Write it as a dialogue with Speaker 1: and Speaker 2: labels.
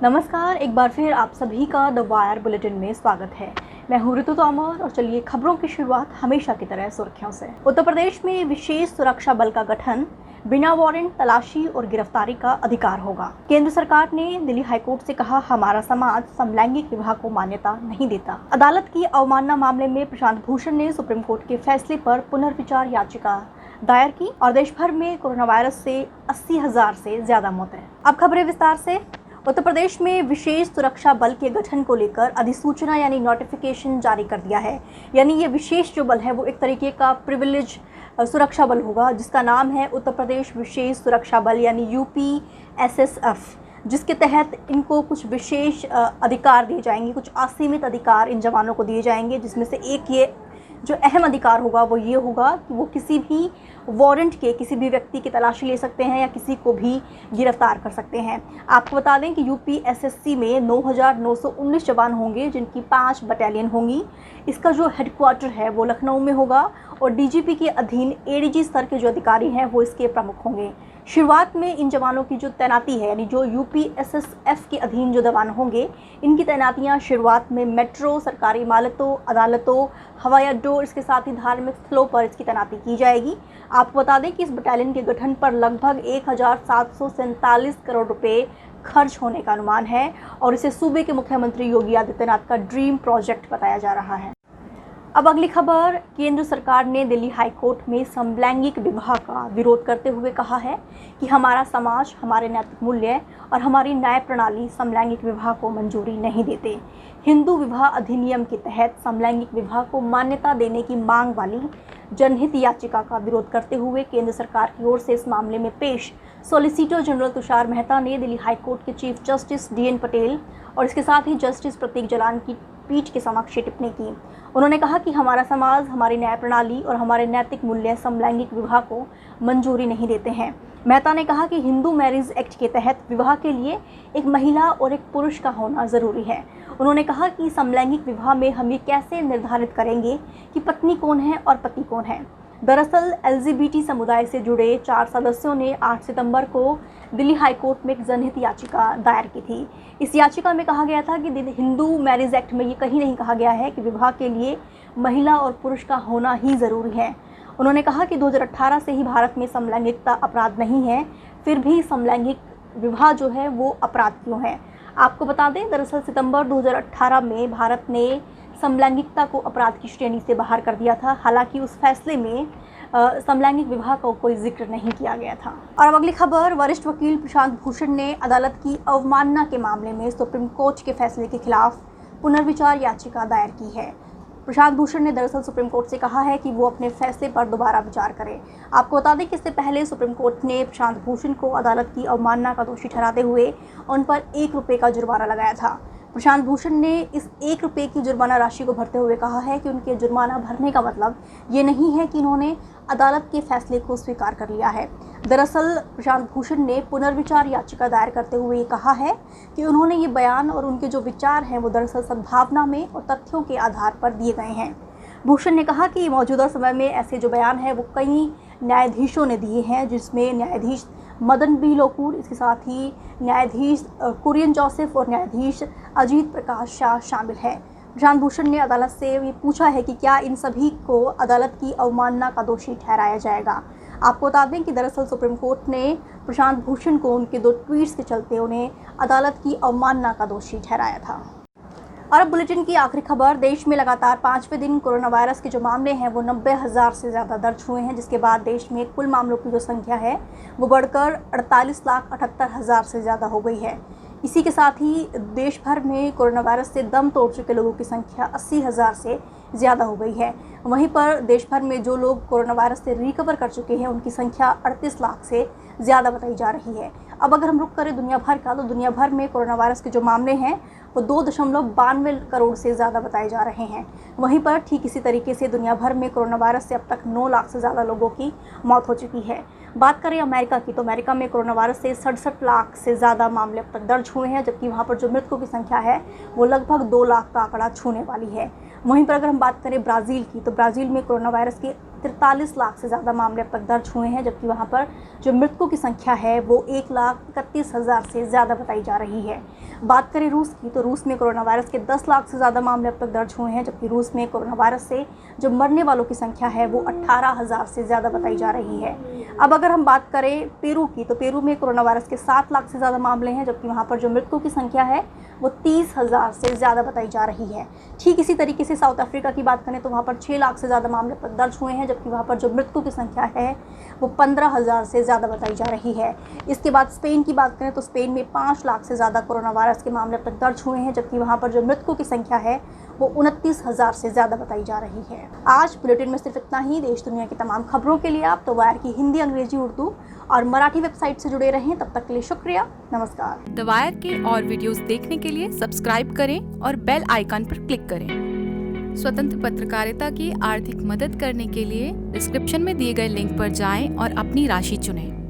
Speaker 1: नमस्कार, एक बार फिर आप सभी का द वायर बुलेटिन में स्वागत है। मैं हूं ऋतु तोमर और चलिए खबरों की शुरुआत हमेशा की तरह सुर्खियों से। उत्तर प्रदेश में विशेष सुरक्षा बल का गठन, बिना वारंट तलाशी और गिरफ्तारी का अधिकार होगा। केंद्र सरकार ने दिल्ली हाईकोर्ट से कहा, हमारा समाज समलैंगिक विवाह को मान्यता नहीं देता। अदालत की अवमानना मामले में प्रशांत भूषण ने सुप्रीम कोर्ट के फैसले पर पुनर्विचार याचिका दायर की और देश भर में कोरोना वायरस से 80,000 से ज्यादा मौतें। अब खबरें विस्तार से। उत्तर प्रदेश में विशेष सुरक्षा बल के गठन को लेकर अधिसूचना यानी नोटिफिकेशन जारी कर दिया है। यानी ये विशेष जो बल है वो एक तरीके का प्रिविलेज सुरक्षा बल होगा, जिसका नाम है उत्तर प्रदेश विशेष सुरक्षा बल यानी UPSSF, जिसके तहत इनको कुछ विशेष अधिकार दिए जाएंगे, कुछ असीमित अधिकार इन जवानों को दिए जाएंगे, जिसमें से एक ये जो अहम अधिकार होगा वो ये होगा कि वो किसी भी वारंट के किसी भी व्यक्ति की तलाशी ले सकते हैं या किसी को भी गिरफ्तार कर सकते हैं। आपको बता दें कि UPSSC में 9,919 जवान होंगे, जिनकी 5 बटालियन होंगी। इसका जो हेडक्वार्टर है वो लखनऊ में होगा और DGP के अधीन ADG स्तर के जो अधिकारी हैं वो इसके प्रमुख होंगे। शुरुआत में इन जवानों की जो तैनाती है, यानी जो UPSSF के अधीन जो जवान होंगे, इनकी तैनातियां शुरुआत में मेट्रो, सरकारी इमारतों, अदालतों, हवाई अड्डों, इसके साथ ही धार्मिक स्थलों पर इसकी तैनाती की जाएगी। आपको बता दें कि इस बटालियन के गठन पर लगभग 1,747 करोड़ रुपए खर्च होने का अनुमान है और इसे सूबे के मुख्यमंत्री योगी आदित्यनाथ का ड्रीम प्रोजेक्ट बताया जा रहा है। अब अगली खबर। केंद्र सरकार ने दिल्ली हाईकोर्ट में समलैंगिक विवाह का विरोध करते हुए कहा है कि हमारा समाज, हमारे नैतिक मूल्य और हमारी न्याय प्रणाली समलैंगिक विवाह को मंजूरी नहीं देते। हिंदू विवाह अधिनियम के तहत समलैंगिक विवाह को मान्यता देने की मांग वाली जनहित याचिका का विरोध करते हुए केंद्र सरकार की ओर से इस मामले में पेश सॉलिसिटर जनरल तुषार मेहता ने दिल्ली हाईकोर्ट के चीफ जस्टिस DN पटेल और इसके साथ ही जस्टिस प्रतीक जलान की पीठ के समक्ष टिप्पणी की। उन्होंने कहा कि हमारा समाज, हमारी न्याय प्रणाली और हमारे नैतिक मूल्य समलैंगिक विवाह को मंजूरी नहीं देते हैं। मेहता ने कहा कि हिंदू मैरिज एक्ट के तहत विवाह के लिए एक महिला और एक पुरुष का होना जरूरी है। उन्होंने कहा कि समलैंगिक विवाह में हम ये कैसे निर्धारित करेंगे कि पत्नी कौन है और पति कौन है। दरअसल LGBT समुदाय से जुड़े 4 सदस्यों ने 8 सितंबर को दिल्ली हाईकोर्ट में एक जनहित याचिका दायर की थी। इस याचिका में कहा गया था कि हिंदू मैरिज एक्ट में ये कहीं नहीं कहा गया है कि विवाह के लिए महिला और पुरुष का होना ही ज़रूरी है। उन्होंने कहा कि 2018 से ही भारत में समलैंगिकता अपराध नहीं है, फिर भी समलैंगिक विवाह जो है वो अपराध क्यों है। आपको बता दें, दरअसल सितंबर 2018 में भारत ने समलैंगिकता को अपराध की श्रेणी से बाहर कर दिया था। हालांकि उस फैसले में समलैंगिक विवाह का कोई जिक्र नहीं किया गया था। और अब अगली खबर। वरिष्ठ वकील प्रशांत भूषण ने अदालत की अवमानना के मामले में सुप्रीम कोर्ट के फैसले के खिलाफ पुनर्विचार याचिका दायर की है। प्रशांत भूषण ने दरअसल सुप्रीम कोर्ट से कहा है कि वो अपने फैसले पर दोबारा विचार करें। आपको बता दें कि इससे पहले सुप्रीम कोर्ट ने प्रशांत भूषण को अदालत की अवमानना का दोषी ठहराते हुए उन पर 1 रुपये का जुर्माना लगाया था। प्रशांत भूषण ने इस 1 रुपये की जुर्माना राशि को भरते हुए कहा है कि उनके जुर्माना भरने का मतलब ये नहीं है कि इन्होंने अदालत के फैसले को स्वीकार कर लिया है। दरअसल प्रशांत भूषण ने पुनर्विचार याचिका दायर करते हुए ये कहा है कि उन्होंने ये बयान और उनके जो विचार हैं वो दरअसल सद्भावना में और तथ्यों के आधार पर दिए गए हैं। भूषण ने कहा कि मौजूदा समय में ऐसे जो बयान हैं वो कई न्यायाधीशों ने दिए हैं, जिसमें न्यायाधीश मदन बी लोकुर, इसके साथ ही न्यायाधीश कुरियन जोसेफ और न्यायाधीश अजीत प्रकाश शाह शामिल है। प्रशांत भूषण ने अदालत से ये पूछा है कि क्या इन सभी को अदालत की अवमानना का दोषी ठहराया जाएगा। आपको बता दें कि दरअसल सुप्रीम कोर्ट ने प्रशांत भूषण को उनके 2 ट्वीट्स के चलते उन्हें अदालत की अवमानना का दोषी ठहराया था। और अब बुलेटिन की आखिरी खबर। देश में लगातार 5वें दिन कोरोना वायरस के जो मामले हैं वो 90,000 से ज़्यादा दर्ज हुए हैं, जिसके बाद देश में कुल मामलों की जो संख्या है वो बढ़कर 48,78,000 से ज़्यादा हो गई है। इसी के साथ ही देश भर में कोरोना वायरस से दम तोड़ चुके लोगों की संख्या 80,000 से ज़्यादा हो गई है। वहीं पर देश भर में जो लोग कोरोना वायरस से रिकवर कर चुके हैं उनकी संख्या 38 लाख से ज़्यादा बताई जा रही है। अब अगर हम रुख करें दुनिया भर का, तो दुनिया भर में कोरोना वायरस के जो मामले हैं वो 2.92 करोड़ से ज़्यादा बताए जा रहे हैं। वहीं पर ठीक इसी तरीके से दुनिया भर में कोरोना वायरस से अब तक 9 लाख से ज़्यादा लोगों की मौत हो चुकी है। बात करें अमेरिका की, तो अमेरिका में कोरोना वायरस से 67 लाख से ज़्यादा मामले अब तक दर्ज हुए हैं, जबकि वहाँ पर जो मृतकों की संख्या है वो लगभग 2 लाख का आंकड़ा छूने वाली है। वहीं पर अगर हम बात करें ब्राज़ील की, तो ब्राज़ील में कोरोना वायरस के 43 लाख से ज़्यादा मामले अब तक दर्ज हुए हैं, जबकि वहाँ पर जो मृतकों की संख्या है वो 1,31,000 से ज़्यादा बताई जा रही है। बात करें रूस की, तो रूस में कोरोना वायरस के 10 लाख से ज़्यादा मामले अब तक दर्ज हुए हैं, जबकि रूस में कोरोना वायरस से जो मरने वालों की संख्या है वो 18,000 से ज़्यादा बताई जा रही है। अब अगर हम बात करें पेरू की, तो पेरू में कोरोना वायरस के 7 लाख से ज़्यादा मामले हैं, जबकि वहाँ पर जो मृतकों की संख्या है वो 30,000 से ज़्यादा बताई जा रही है। ठीक इसी तरीके से साउथ अफ्रीका की बात करें तो वहाँ पर 6 लाख से ज़्यादा मामले दर्ज हुए हैं, जबकि वहाँ पर जो मृतकों की संख्या है वो 15,000 से ज़्यादा बताई जा रही है। इसके बाद स्पेन की बात करें तो स्पेन में 5 लाख से ज़्यादा कोरोना वायरस के मामले अब तक दर्ज हुए हैं, जबकि वहाँ पर जो मृतकों की संख्या है वो 29,000 से ज़्यादा बताई जा रही है। आज बुलेटिन में सिर्फ इतना ही। देश दुनिया की तमाम खबरों के लिए आप द वायर की हिंदी, अंग्रेजी, उर्दू और मराठी वेबसाइट से जुड़े रहें। तब तक के लिए शुक्रिया, नमस्कार।
Speaker 2: द वायर के और वीडियोस देखने के लिए सब्सक्राइब करें और बेल आइकन पर क्लिक करें। स्वतंत्र पत्रकारिता की आर्थिक मदद करने के लिए डिस्क्रिप्शन में दिए गए लिंक पर जाएं और अपनी राशि चुनें।